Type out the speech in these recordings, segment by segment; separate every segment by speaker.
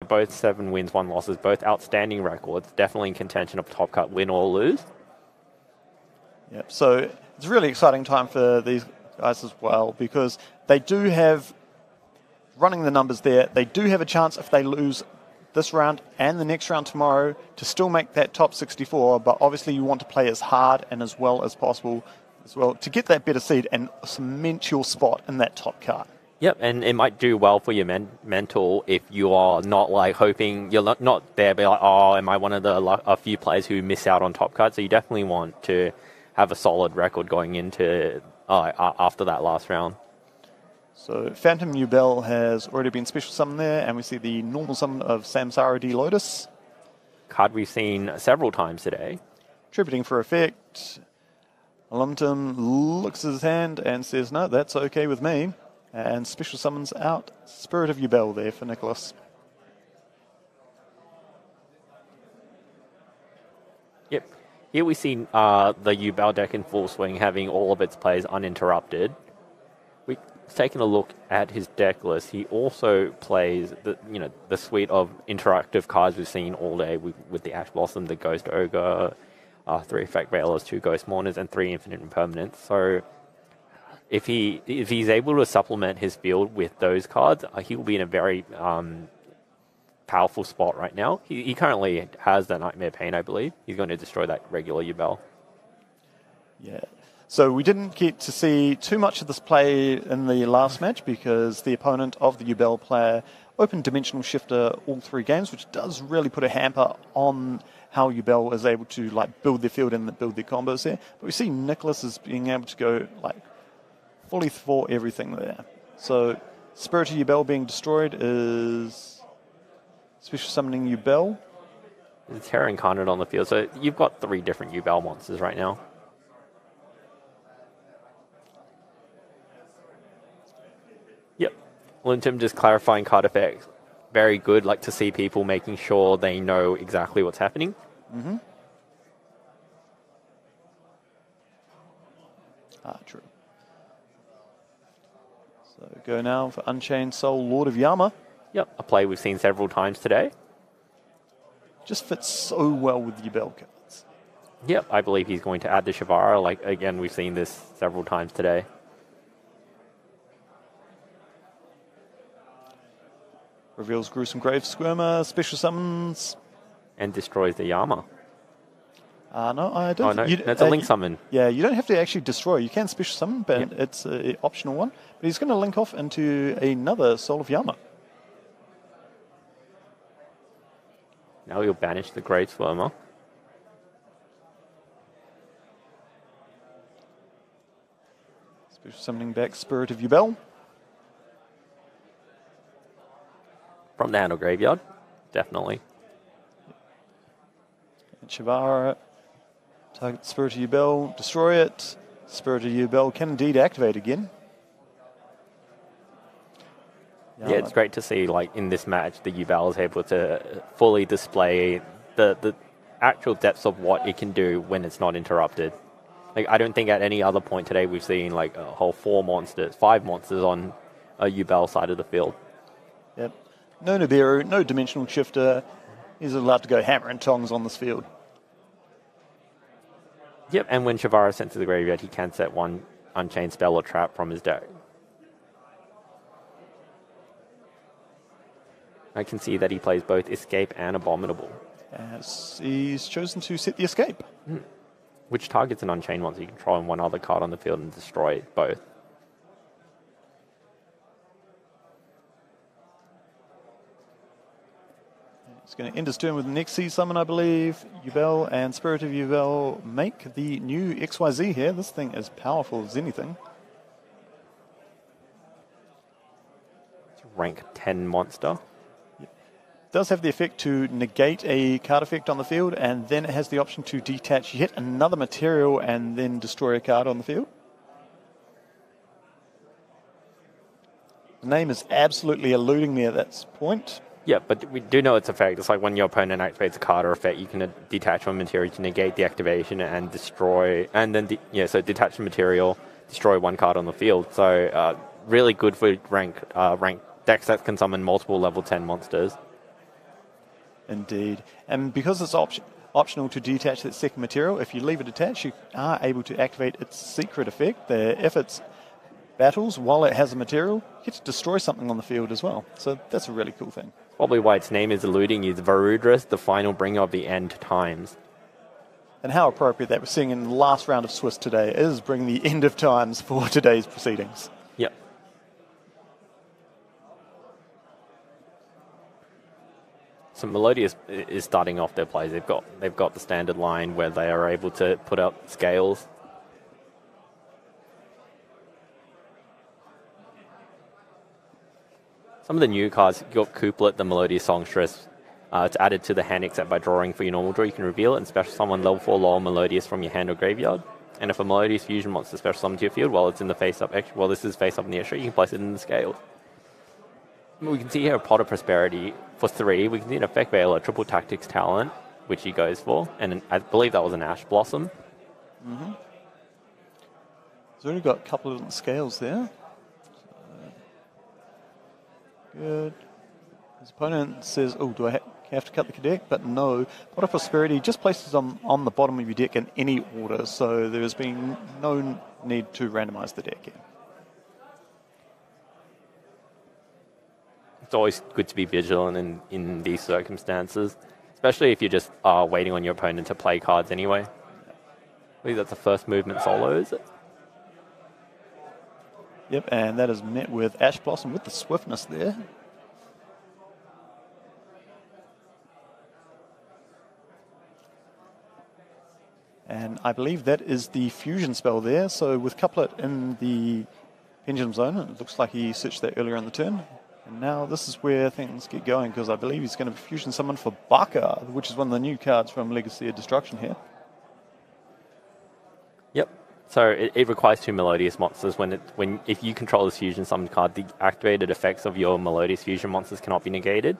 Speaker 1: both 7 wins, 1 losses, both outstanding records, definitely in contention of top cut, win or lose.
Speaker 2: Yep. So it's a really exciting time for these guys as well, because they do have, running the numbers there, they do have a chance if they lose this round and the next round tomorrow to still make that top 64, but obviously you want to play as hard and as well as possible as well to get that better seed and cement your spot in that top cut.
Speaker 1: Yep, and it might do well for your mental if you are not like hoping, you're not there, be like, oh, am I one of a few players who miss out on top cut? So you definitely want to have a solid record going into after that last round.
Speaker 2: So Phantom Yubel has already been special summoned there, and we see the normal summon of Samsara D Lotus.
Speaker 1: Card we've seen several times today.
Speaker 2: Tributing for effect. Alumtum looks at his hand and says, no, that's okay with me. And special summons out Spirit of Yubel there for Nicholas.
Speaker 1: Yep. Here we see the Yubel deck in full swing, having all of its plays uninterrupted. We've taken a look at his deck list. He also plays the suite of interactive cards we've seen all day with the Ash Blossom, the Ghost Ogre, 3 Effect Veilers, 2 Ghost Mourners, and 3 Infinite Impermanents. So if he's able to supplement his field with those cards, he will be in a very powerful spot right now. He currently has the Nightmare Pain, I believe. He's going to destroy that regular Yubel.
Speaker 2: Yeah. So we didn't get to see too much of this play in the last match because the opponent of the Yubel player opened Dimensional Shifter all 3 games, which does really put a hamper on how Yubel is able to build their field and build their combos there. But we see Nicholas is being able to go fully for everything there. So Spirit of Yubel being destroyed is special summoning Yubel.
Speaker 1: There's a Terra Incarnate on the field, so you've got 3 different Yubel monsters right now. Yep. Linton just clarifying card effects. Very good, to see people making sure they know exactly what's happening.
Speaker 2: Mm-hmm. True. So go now for Unchained Soul, Lord of Yama.
Speaker 1: Yep, a play we've seen several times today.
Speaker 2: Just fits so well with Yubel cards.
Speaker 1: Yep, I believe he's going to add the Shavara. Again, we've seen this several times today.
Speaker 2: Reveals Gruesome Grave Squirmer, special summons.
Speaker 1: And destroys the Yama.
Speaker 2: No, I don't.
Speaker 1: Oh, no, that's a link summon.
Speaker 2: Yeah, you don't have to actually destroy. You can special summon, but it's an optional one. But he's going to link off into another Soul of Yama.
Speaker 1: Now he'll banish the Grave Swarmer.
Speaker 2: Special summoning back Spirit of Yubel.
Speaker 1: From the Handle Graveyard, definitely.
Speaker 2: And Shavara, target Spirit of Yubel, destroy it. Spirit of Yubel can indeed activate again.
Speaker 1: Yeah, it's great to see, in this match, the Yubel is able to fully display the actual depths of what it can do when it's not interrupted. I don't think at any other point today we've seen, a whole 5 monsters on a Yubel side of the field.
Speaker 2: Yep. No Nibiru, no Dimensional Shifter. He's allowed to go hammer and tongs on this field.
Speaker 1: Yep, and when Shavara sent to the graveyard, he can set 1 Unchained spell or trap from his deck. I can see that he plays both Escape and Abominable.
Speaker 2: As he's chosen to set the Escape.
Speaker 1: Which targets an Unchained monster. You control 1 other card on the field and destroy both.
Speaker 2: It's going to end his turn with the next Sea Summon, I believe. Yubel and Spirit of Yubel make the new XYZ here. This thing is powerful as anything.
Speaker 1: It's a rank 10 monster.
Speaker 2: It does have the effect to negate a card effect on the field, and then it has the option to detach yet another material and then destroy a card on the field. The name is absolutely eluding me at that point.
Speaker 1: Yeah, but we do know its effect. It's like when your opponent activates a card or effect, you can detach one material to negate the activation and destroy, and then so detach the material, destroy 1 card on the field. So really good for rank decks that can summon multiple level 10 monsters.
Speaker 2: Indeed. And because it's optional to detach that second material, if you leave it attached, you are able to activate its secret effect. If it's battles while it has a material, you get to destroy something on the field as well. So that's a really cool thing.
Speaker 1: Probably why its name is eluding you. Varudras, the final bringer of the end times.
Speaker 2: And how appropriate that we're seeing in the last round of Swiss today is bringing the end of times for today's proceedings.
Speaker 1: Yep. So Melodious is starting off their plays. They've got the standard line where they are able to put up scales. Some of the new cards, you've got Couplet, the Melodious Songstress. It's added to the hand except by drawing for your normal draw. You can reveal it and special summon level 4 Lowell Melodious from your hand or graveyard. And if a Melodious fusion monster special summon to your field while it's in the face-up extra, well, this is face-up in the extra, you can place it in the scales. We can see here a Pot of Prosperity for 3. We can see an Effect Veil, a triple tactics talent, which he goes for. And I believe that was an Ash Blossom.
Speaker 2: Mm-hmm. He's already got a couple of scales there. Good. His opponent says, oh, do I have to cut the deck? But no. Pot of Prosperity just places them on the bottom of your deck in any order, so there's been no need to randomize the deck here.
Speaker 1: It's always good to be vigilant in these circumstances, especially if you're just waiting on your opponent to play cards anyway. I believe that's the first movement solo, is it?
Speaker 2: Yep, and that is met with Ash Blossom with the swiftness there. And I believe that is the fusion spell there. So with Couplet in the Pendulum Zone, it looks like he searched that earlier in the turn. And now this is where things get going, because I believe he's going to fusion summon for Baka, which is one of the new cards from Legacy of Destruction here.
Speaker 1: Yep. So it requires 2 Melodious monsters. If you control this fusion summon card, the activated effects of your Melodious fusion monsters cannot be negated.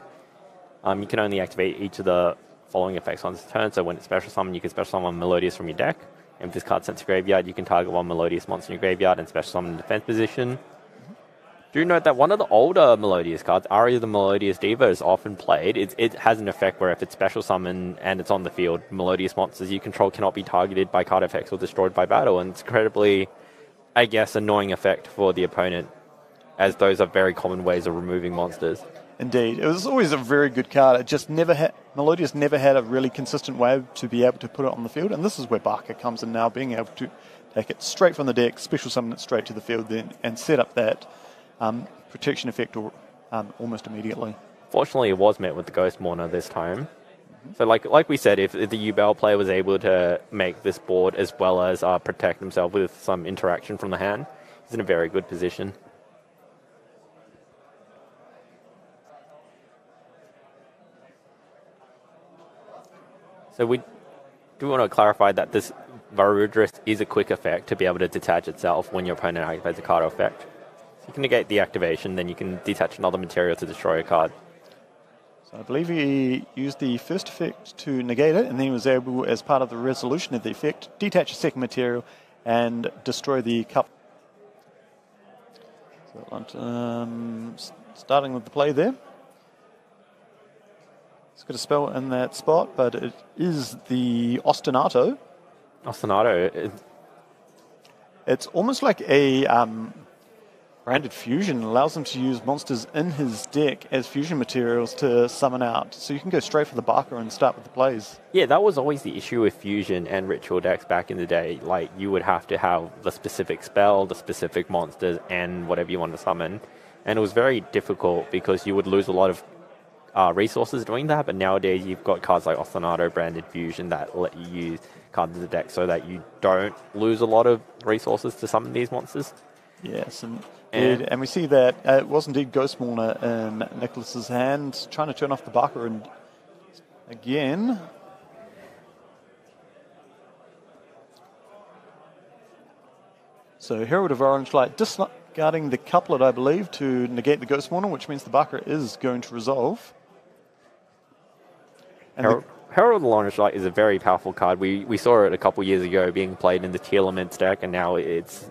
Speaker 1: You can only activate each of the following effects on this turn. So when it's special summon, you can special summon Melodious from your deck. And if this card's sent to graveyard, you can target 1 Melodious monster in your graveyard and special summon in defense position. Do note that one of the older Melodious cards, Aria the Melodious Diva, is often played. It has an effect where if it's special summon and it's on the field, Melodious monsters you control cannot be targeted by card effects or destroyed by battle. And it's incredibly, I guess, annoying effect for the opponent, as those are very common ways of removing monsters.
Speaker 2: Indeed. It was always a very good card. It just Melodious never had a really consistent way to be able to put it on the field. And this is where Barker comes in now, being able to take it straight from the deck, special summon it straight to the field then, and set up that protection effect almost immediately.
Speaker 1: Fortunately, it was met with the Ghost Mourner this time. Mm-hmm. So like we said, if the Yubel player was able to make this board as well as protect himself with some interaction from the hand, he's in a very good position. So we do want to clarify that this Varudras is a quick effect to be able to detach itself when your opponent activates a card effect. You can negate the activation, then you can detach another material to destroy a card.
Speaker 2: So I believe he used the first effect to negate it, and then he was able, as part of the resolution of the effect, detach a second material and destroy the cup. So, starting with the play there. It's got a spell in that spot, but it is the Ostinato.
Speaker 1: Ostinato.
Speaker 2: It's almost like a branded fusion. It allows him to use monsters in his deck as fusion materials to summon out. So you can go straight for the Barker and start with the plays.
Speaker 1: Yeah, that was always the issue with fusion and ritual decks back in the day. Like, you would have to have the specific spell, the specific monsters, and whatever you want to summon. And it was very difficult because you would lose a lot of resources doing that, but nowadays you've got cards like Ostinato branded fusion that let you use cards in the deck so that you don't lose a lot of resources to summon these monsters.
Speaker 2: Yes, and we see that it was indeed Ghost Mourner in Nicholas's hand, trying to turn off the Barker, and again. So Herald of Orange Light discarding the Couplet, I believe, to negate the Ghost Mourner, which means the Barker is going to resolve. And
Speaker 1: Herald of Orange Light is a very powerful card. We saw it a couple years ago being played in the Teal Elements deck, and now it's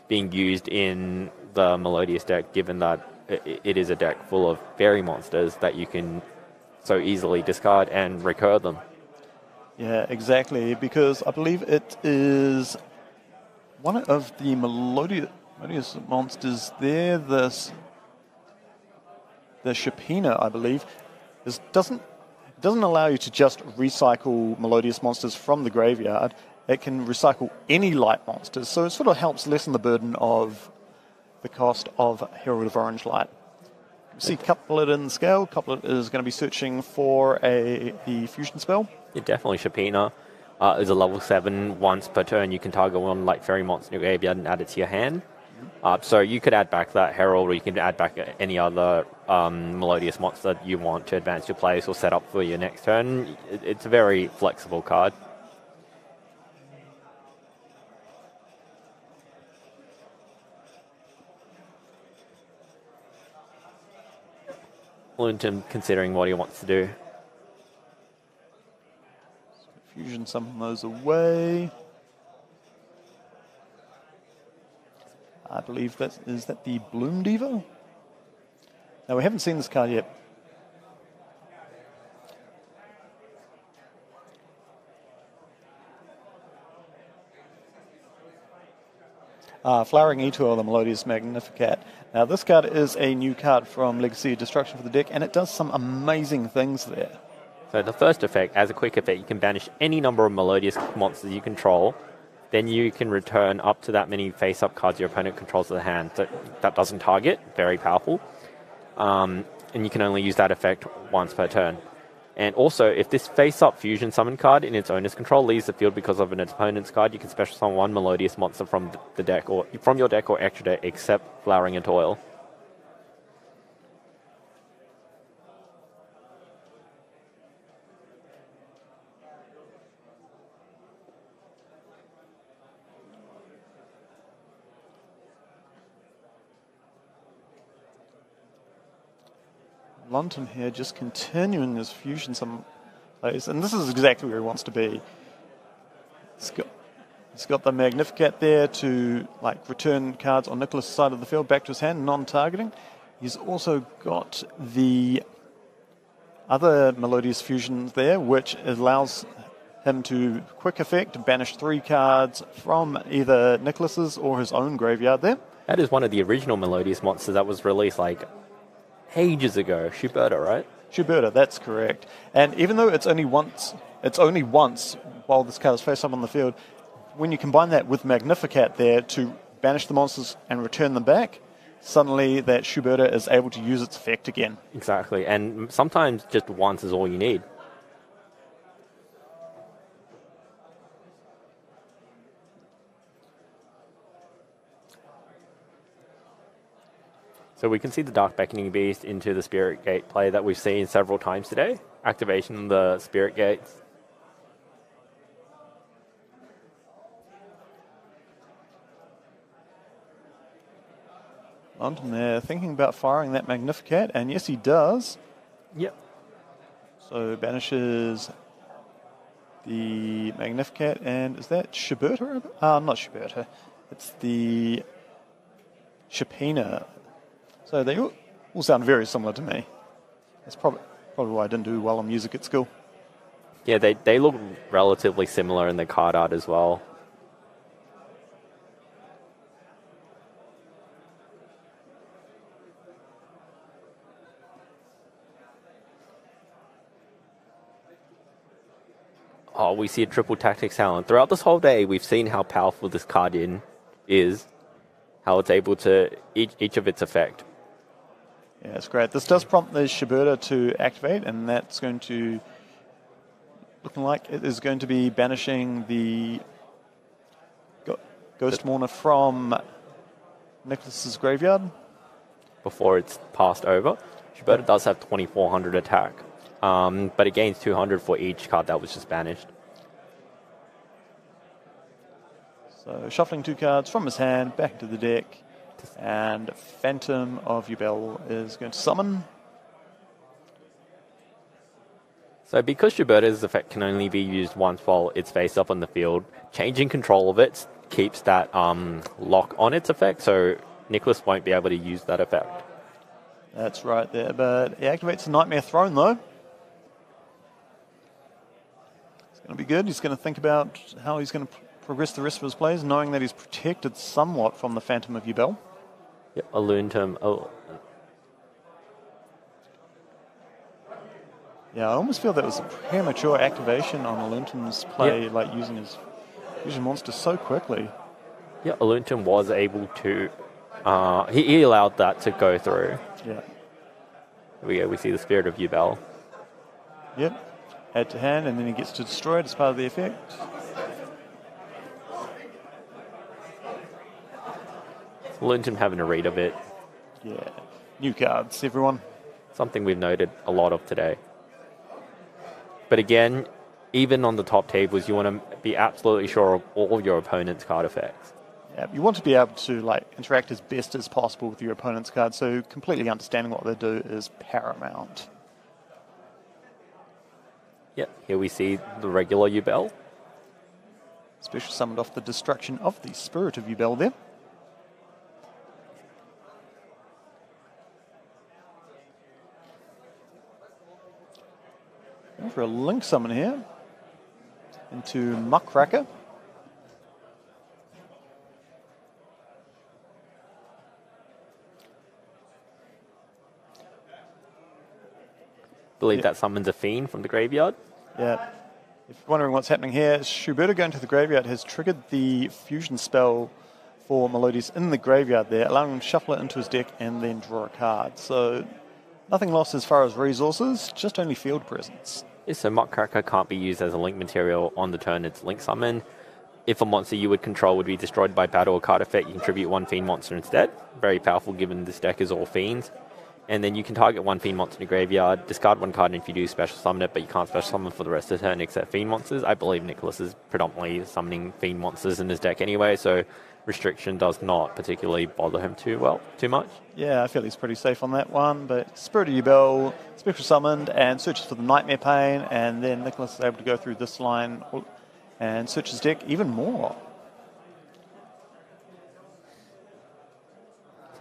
Speaker 1: being used in the Melodious deck, given that it is a deck full of fairy monsters that you can so easily discard and recur them.
Speaker 2: Yeah, exactly, because I believe it is one of the Melodious monsters there, the Shapina, I believe, doesn't allow you to just recycle Melodious monsters from the graveyard. It can recycle any light monsters, so it sort of helps lessen the burden of the cost of Herald of Orange Light. You see Couplet in scale. Couplet is going to be searching for the fusion spell.
Speaker 1: Yeah, definitely Shapina is a level 7. Once per turn, you can target one light fairy monster in your graveyard and add it to your hand. So you could add back that Herald, or you can add back any other Melodious monster you want to advance your place or set up for your next turn. It's a very flexible card. Linton considering what he wants to do.
Speaker 2: Fusion some of those away. I believe is that the Bloom Diva? Now, we haven't seen this card yet. Flowering Etoile, the Melodious Magnificat. Now, this card is a new card from Legacy of Destruction for the deck, and it does some amazing things there.
Speaker 1: So the first effect, as a quick effect, you can banish any number of Melodious monsters you control. Then you can return up to that many face-up cards your opponent controls to the hand. So that doesn't target, very powerful. And you can only use that effect once per turn. And also, if this face-up fusion summon card in its owner's control leaves the field because of an opponent's card, you can special summon one Melodious monster from the deck or from your deck or extra deck, except Flowering Etoile.
Speaker 2: London here just continuing his fusion some place, and this is exactly where he wants to be. He's got the Magnificat there to return cards on Nicholas' side of the field back to his hand, non-targeting. He's also got the other Melodious fusions there, which allows him to quick effect banish 3 cards from either Nicholas's or his own graveyard there.
Speaker 1: That is one of the original Melodious monsters that was released ages ago. Shuberta, right?
Speaker 2: Shuberta, that's correct. And even though it's only once while this card is face up on the field, when you combine that with Magnificat there to banish the monsters and return them back, suddenly that Shuberta is able to use its effect again.
Speaker 1: Exactly, and sometimes just once is all you need. So we can see the Dark Beckoning Beast into the Spirit Gate play that we've seen several times today. Activation of the Spirit Gates.
Speaker 2: London there thinking about firing that Magnificat, and yes, he does.
Speaker 1: Yep.
Speaker 2: So banishes the Magnificat, and is that Shuberta? Not Shuberta. It's the Shapina. So they all sound very similar to me. That's probably why I didn't do well on music at school.
Speaker 1: Yeah, they look relatively similar in the card art as well. Oh, we see a triple tactics talent. Throughout this whole day, we've seen how powerful this card is, how it's able to each of its effect.
Speaker 2: Yeah, it's great. This does prompt the Shuberta to activate, and that's going to looking like it is going to be banishing the Ghost Mourner from Nicholas's graveyard
Speaker 1: Before it's passed over. Shuberta does have 2400 attack, but it gains 200 for each card that was just banished.
Speaker 2: So shuffling 2 cards from his hand back into the deck. And Phantom of Yubel is going to summon.
Speaker 1: So because Shuberta's effect can only be used once while it's face up on the field, changing control of it keeps that lock on its effect, so Nicholas won't be able to use that effect.
Speaker 2: That's right there, but he activates the Nightmare Throne though. going to be good. He's going to think about how he's going to progress the rest of his plays, knowing that he's protected somewhat from the Phantom of Yubel.
Speaker 1: Yep, Aluntum. Oh.
Speaker 2: Yeah, I almost feel that was a premature activation on Aluntum's play, like using his fusion monster so quickly.
Speaker 1: Yeah, Aluntum was able to... he allowed that to go through.
Speaker 2: Yeah.
Speaker 1: Here we go, we see the Spirit of Yubel.
Speaker 2: Yep. Add to hand, and then he gets to destroy it as part of the effect.
Speaker 1: Aluntum having to read a bit.
Speaker 2: Yeah. New cards, everyone.
Speaker 1: Something we've noted a lot of today. But again, even on the top tables, you want to be absolutely sure of all your opponent's card effects.
Speaker 2: Yeah, you want to be able to interact as best as possible with your opponent's cards, so completely understanding what they do is paramount.
Speaker 1: Yeah, here we see the regular Yubel.
Speaker 2: Special summoned off the destruction of the Spirit of Yubel there. Going for a link summon here into Muckracker.
Speaker 1: Believe that summons a Fiend from the graveyard.
Speaker 2: Yeah. If you're wondering what's happening here, Schubert going to the graveyard has triggered the fusion spell for Melodious in the graveyard there, allowing him to shuffle it into his deck and then draw a card. So nothing lost as far as resources, just only field presence.
Speaker 1: Yeah, so Muckracker can't be used as a link material on the turn it's link summon. If a monster you would control would be destroyed by battle or card effect, you contribute one Fiend monster instead. Very powerful given this deck is all Fiends. And then you can target one Fiend monster in the graveyard, discard one card, and if you do, special summon it, but you can't special summon for the rest of the turn except Fiend monsters. I believe Nicholas is predominantly summoning Fiend monsters in his deck anyway, so restriction does not particularly bother him too much.
Speaker 2: Yeah, I feel he's pretty safe on that one, but Spirit of Yubel, special summoned, and searches for the Nightmare Pain, and then Nicholas is able to go through this line and search his deck even more.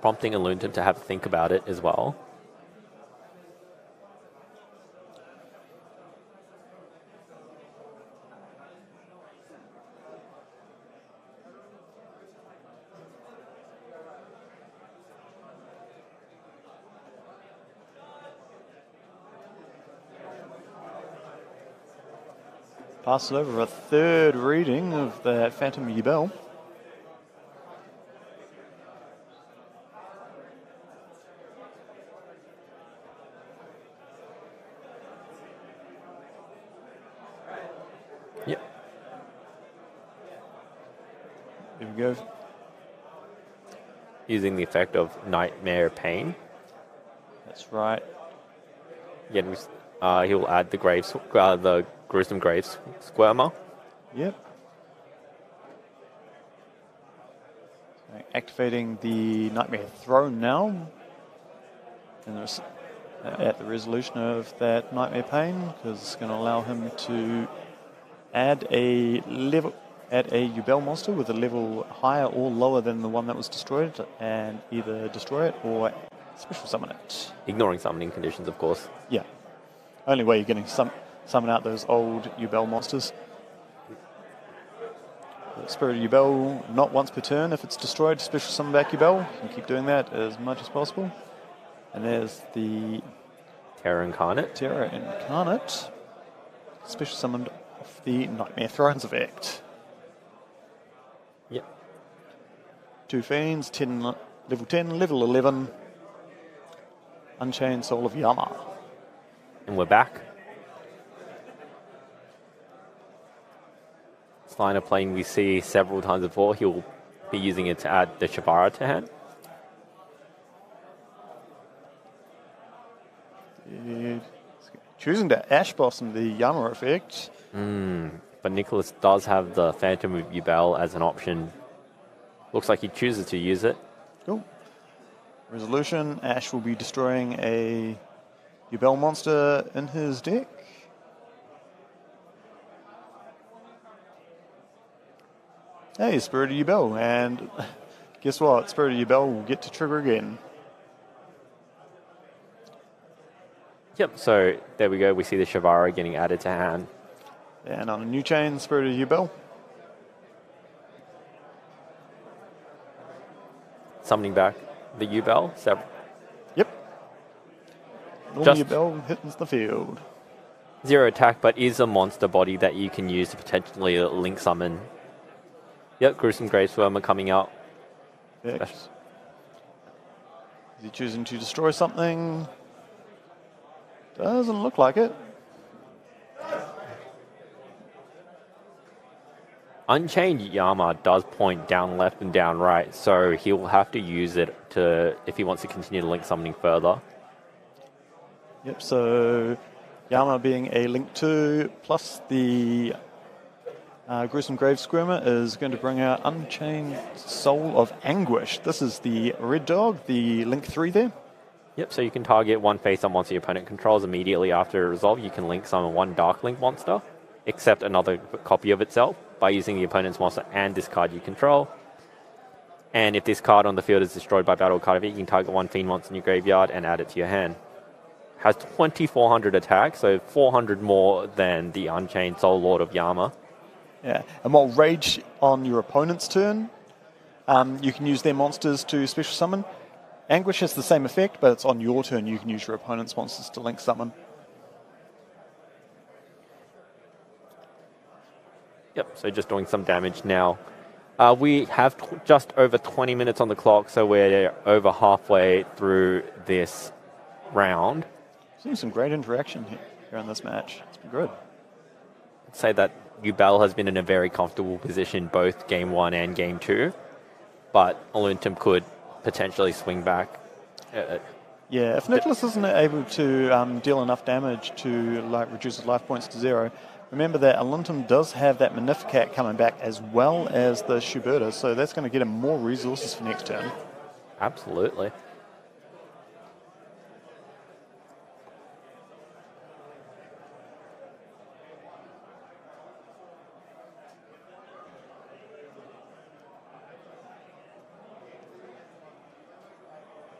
Speaker 1: Prompting Aluntum to have a think about it as well.
Speaker 2: Passes over a third reading of that Phantom Yubel.
Speaker 1: Yep.
Speaker 2: Here we go.
Speaker 1: Using the effect of Nightmare Pain.
Speaker 2: That's right.
Speaker 1: Again, he'll add the Gruesome Graves Squirmer.
Speaker 2: Yep. Activating the Nightmare Throne now. And there's at the resolution of that Nightmare Pain, because it's going to allow him to add a Yubel monster with a level higher or lower than the one that was destroyed, and either destroy it or special summon it.
Speaker 1: Ignoring summoning conditions, of course.
Speaker 2: Yeah. Only way you're getting summon out those old Yubel monsters. The Spirit of Yubel, not once per turn. If it's destroyed, special summon back Yubel. You can keep doing that as much as possible. And there's the
Speaker 1: Terra Incarnate.
Speaker 2: Terra Incarnate. Special summoned off the Nightmare Thrones effect.
Speaker 1: Yep.
Speaker 2: 2 Fiends, level 10, level 11. Unchained Soul of Yama.
Speaker 1: And we're back. This line of playing we see several times before. He'll be using it to add the Shavara to hand.
Speaker 2: Choosing to Ash Blossom the Yama effect.
Speaker 1: But Nicholas does have the Phantom of Yubel as an option. Looks like he chooses to use it.
Speaker 2: Cool. Resolution, Ash will be destroying a Yubel monster in his deck. Hey, Spirit of Yubel, and guess what? Spirit of Yubel will get to trigger again.
Speaker 1: Yep, so there we go. We see the Shavara getting added to hand.
Speaker 2: And on a new chain, Spirited Yubel.
Speaker 1: Summoning back the Yubel.
Speaker 2: Yep. Normal Yubel hits the field.
Speaker 1: 0 attack, but is a monster body that you can use to potentially link summon. Yep, Gruesome Graveswormer coming out.
Speaker 2: Is he choosing to destroy something? Doesn't look like it.
Speaker 1: Unchained Yama does point down left and down right, so he'll have to use it to if he wants to continue to link summoning further.
Speaker 2: Yep, so Yama being a link 2 plus the Gruesome Grave Squirmer is going to bring out Unchained Soul of Anguish. This is the red dog, the link 3 there.
Speaker 1: Yep, so you can target one face-up monster your opponent controls immediately after resolve. You can link summon one Dark Link monster, except another copy of itself, by using the opponent's monster and this card you control. And if this card on the field is destroyed by battle card, you can target one Fiend monster in your graveyard and add it to your hand. Has 2,400 attack, so 400 more than the Unchained Soul Lord of Yama.
Speaker 2: Yeah, and while Rage on your opponent's turn, you can use their monsters to special summon. Anguish has the same effect, but it's on your turn you can use your opponent's monsters to link summon.
Speaker 1: Yep, so just doing some damage now. We have just over 20 minutes on the clock, so we're over halfway through this round.
Speaker 2: Seeing some great interaction here in this match. It's been good.
Speaker 1: I'd say that Yubel has been in a very comfortable position both Game 1 and Game 2, but Aluntum could potentially swing back.
Speaker 2: Yeah, if Nicholas isn't able to deal enough damage to reduce his life points to 0, remember that Aluntum does have that Magnificat coming back as well as the Shuberta, so that's going to get him more resources for next turn.
Speaker 1: Absolutely.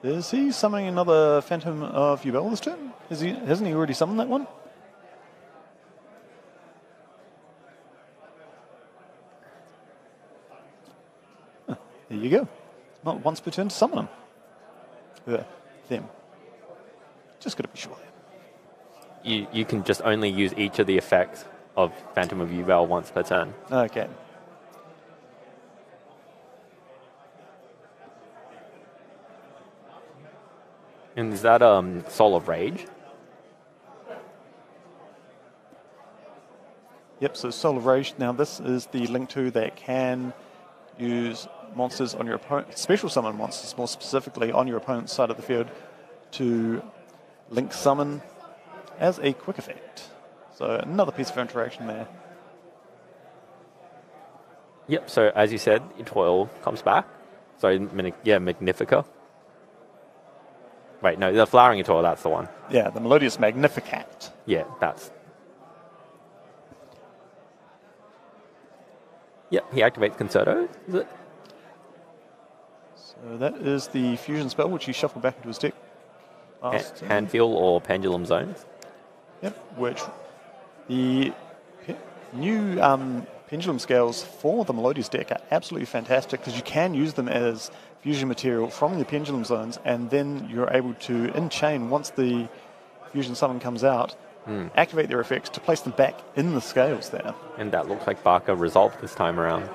Speaker 2: Is he summoning another Phantom of Yubel this turn? Hasn't he already summoned that one? Huh, there you go. Not once per turn to summon him. Them. Just got to be sure.
Speaker 1: You can just only use each of the effects of Phantom of Yubel once per turn.
Speaker 2: Okay.
Speaker 1: And is that Soul of Rage?
Speaker 2: Yep, so Soul of Rage. Now this is the link 2 that can use monsters on your opponent, special summon monsters more specifically on your opponent's side of the field to link summon as a quick effect. So another piece of interaction there.
Speaker 1: Yep, so as you said, Toil comes back. So Magnifica. Wait, no, the Flowering Toil, that's the one.
Speaker 2: Yeah, the Melodious Magnificat.
Speaker 1: Yeah, that's... Yep, he activates Concerto, is it?
Speaker 2: So that is the fusion spell, which he shuffled back into his deck.
Speaker 1: Handfeel or Pendulum Zones.
Speaker 2: Yep, which the new pendulum scales for the Melodious deck are absolutely fantastic because you can use them as fusion material from the pendulum zones, and then you're able to, in chain, once the fusion summon comes out, activate their effects to place them back in the scales there.
Speaker 1: And that looks like Barker resolved this time around.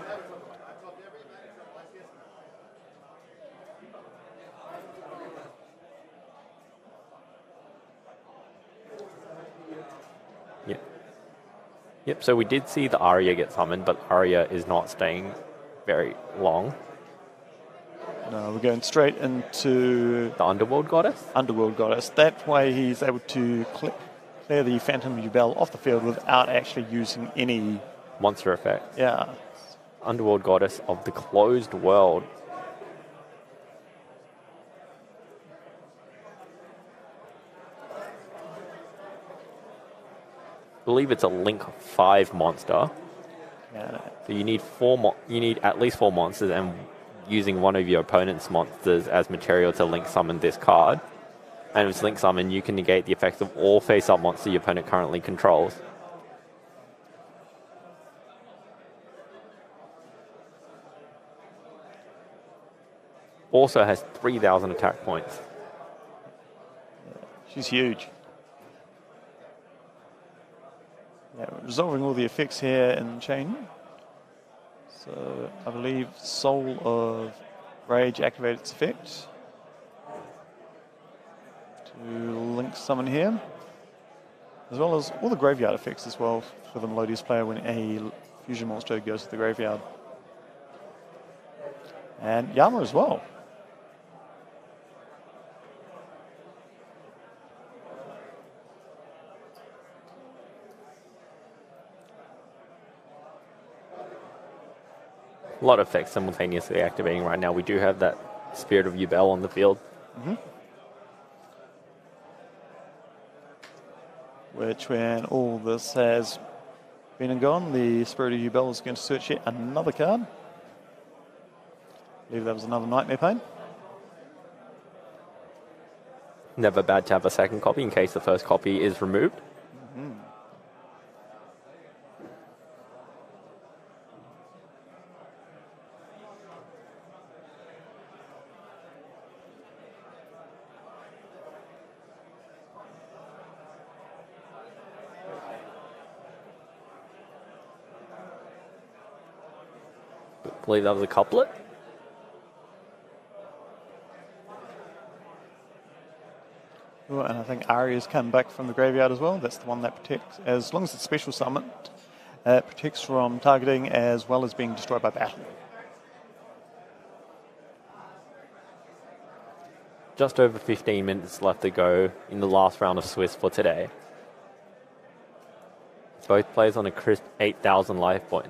Speaker 1: Yep, so we did see the Arya get summoned, but Arya is not staying very long.
Speaker 2: No, we're going straight into...
Speaker 1: The Underworld Goddess?
Speaker 2: Underworld Goddess. That way he's able to clear the Phantom Yubel off the field without actually using any...
Speaker 1: monster effects.
Speaker 2: Yeah.
Speaker 1: Underworld Goddess of the Closed World. I believe it's a Link 5 monster.
Speaker 2: Yeah.
Speaker 1: So you need you need at least 4 monsters, and using one of your opponent's monsters as material to link summon this card. And if it's link summon, you can negate the effects of all face-up monsters your opponent currently controls. Also has 3,000 attack points.
Speaker 2: She's huge. Yeah, we're resolving all the effects here in chain. So I believe Soul of Rage activated its effect to link summon here, as well as all the graveyard effects as well for the Melodious player when a fusion monster goes to the graveyard. And Yama as well.
Speaker 1: A lot of effects simultaneously activating right now. We do have that Spirit of Yubel on the field.
Speaker 2: Mm-hmm. Which, when all this has been and gone, the Spirit of Yubel is going to search yet another card. I believe that was another Nightmare Pain.
Speaker 1: Never bad to have a second copy in case the first copy is removed.
Speaker 2: Mm-hmm.
Speaker 1: I believe that was a couplet.
Speaker 2: Oh, and I think Aria's come back from the graveyard as well. That's the one that protects, as long as it's special summoned, it protects from targeting as well as being destroyed by battle.
Speaker 1: Just over 15 minutes left to go in the last round of Swiss for today. Both players on a crisp 8,000 life points.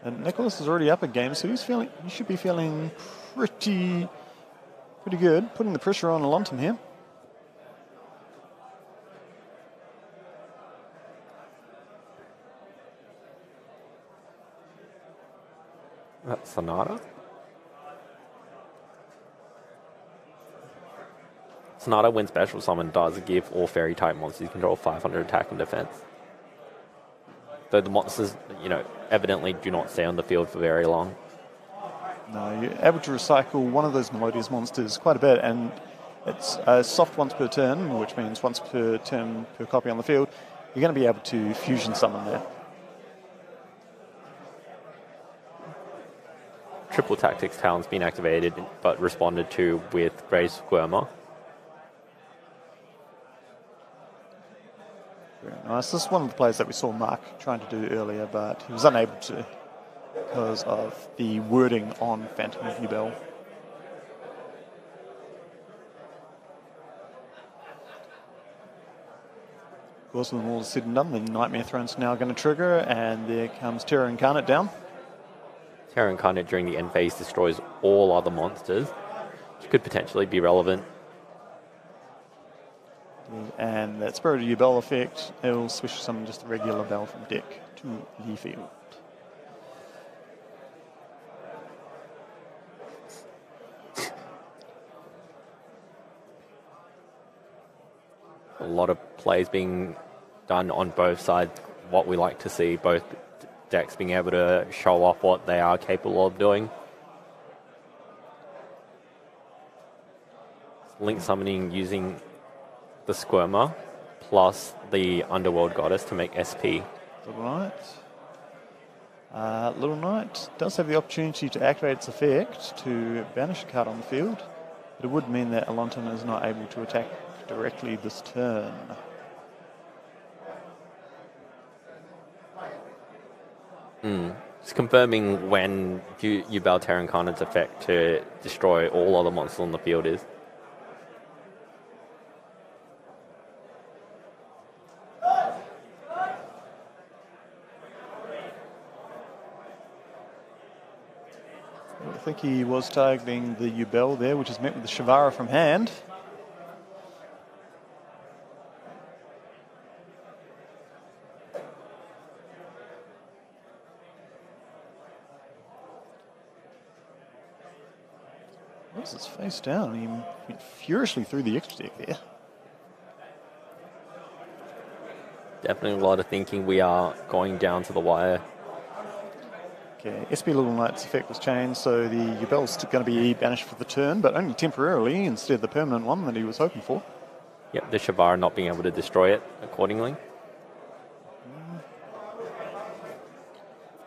Speaker 2: And Nicholas is already up a game, so he should be feeling pretty good, putting the pressure on Alonton here.
Speaker 1: That's Sonata. Sonata, when special summon, does give all fairy type monsters control 500 attack and defense. Though the monsters, evidently do not stay on the field for very long.
Speaker 2: No, you're able to recycle one of those Melodious monsters quite a bit, and it's a soft once per turn, which means once per turn per copy on the field. You're going to be able to fusion summon there.
Speaker 1: Triple Tactics Talon's been activated, but responded to with Grey Squirmer.
Speaker 2: Very nice. This is one of the plays that we saw Mark trying to do earlier, but he was unable to because of the wording on Phantom of Yubel. Of course, when all is said and done, the Nightmare Throne's now going to trigger, and there comes Terra Incarnate down.
Speaker 1: Terra Incarnate during the end phase destroys all other monsters, which could potentially be relevant.
Speaker 2: And that Spirit of Yubel effect, it will switch summon just a regular Bell from deck to the field.
Speaker 1: A lot of plays being done on both sides. What we like to see, both decks being able to show off what they are capable of doing. Link summoning using the Squirmer plus the Underworld Goddess to make SP.
Speaker 2: Little Knight. Little Knight does have the opportunity to activate its effect to banish a card on the field, but it would mean that Alonton is not able to attack directly this turn.
Speaker 1: It's confirming when Yubel Terra Incarnate's effect to destroy all other monsters on the field is.
Speaker 2: I think he was targeting the Yubel there, which is met with the Shavara from hand. What's his face down? He went furiously through the extra deck there.
Speaker 1: Definitely a lot of thinking. We are going down to the wire.
Speaker 2: Okay, SP Little Knight's effect was changed, so the Yubel's going to be banished for the turn, but only temporarily instead of the permanent one that he was hoping for.
Speaker 1: Yep, the Shavar not being able to destroy it accordingly.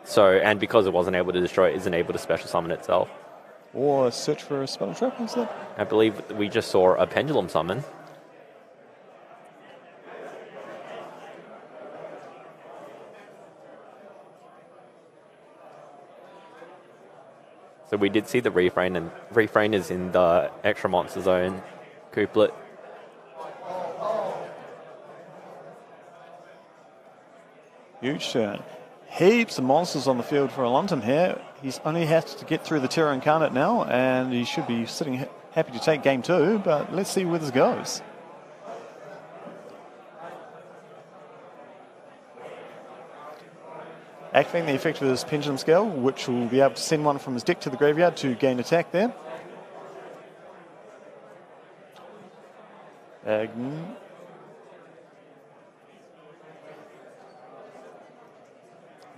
Speaker 1: So, and because it wasn't able to destroy it, isn't able to special summon itself.
Speaker 2: Or search for a spell trap instead.
Speaker 1: I believe we just saw a pendulum summon. So we did see the refrain, and refrain is in the extra monster zone couplet.
Speaker 2: Huge turn. Heaps of monsters on the field for London here. He's only has to get through the Terra Incarnate now, and he should be sitting happy to take game 2, but let's see where this goes. Activating the effect of his Pendulum Scale, which will be able to send one from his deck to the graveyard to gain attack there.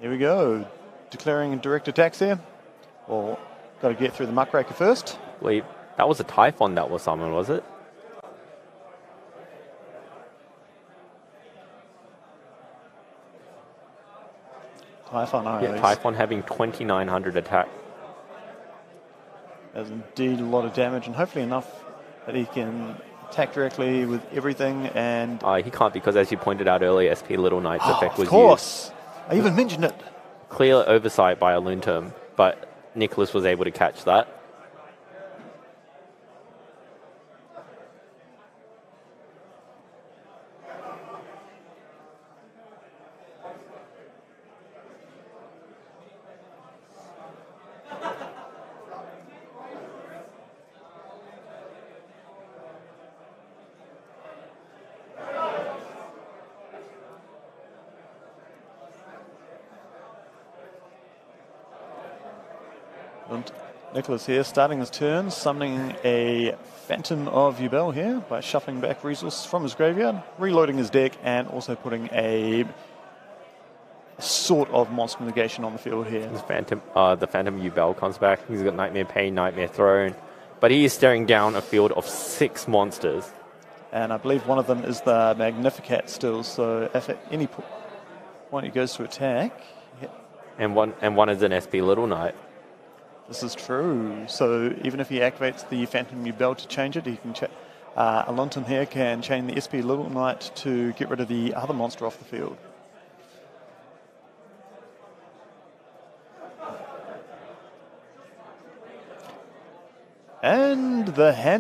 Speaker 2: Here we go. Declaring direct attacks here. Well, got to get through the Muckraker first.
Speaker 1: I believe that was a Typhon that was summoned, was it?
Speaker 2: Typhon,
Speaker 1: yeah, Typhon having 2,900 attack.
Speaker 2: That's indeed a lot of damage, and hopefully enough that he can attack directly with everything. And
Speaker 1: he can't, because as you pointed out earlier, SP Little Knight's effect was
Speaker 2: used. Of course. I even mentioned it.
Speaker 1: Clear oversight by Aluntum, but Nicholas was able to catch that.
Speaker 2: And Nicholas here starting his turn, summoning a Phantom of Yubel here by shuffling back resources from his graveyard, reloading his deck, and also putting a sort of monster negation on the field here.
Speaker 1: The Phantom Yubel comes back. He's got Nightmare Pain, Nightmare Throne, but he is staring down a field of 6 monsters.
Speaker 2: And I believe one of them is the Magnificat still, so if at any point he goes to attack...
Speaker 1: And one is an SP Little Knight.
Speaker 2: This is true. So even if he activates the Phantom Yubel to change it, he can Aluntum here can chain the SP Little Knight to get rid of the other monster off the field. And the hand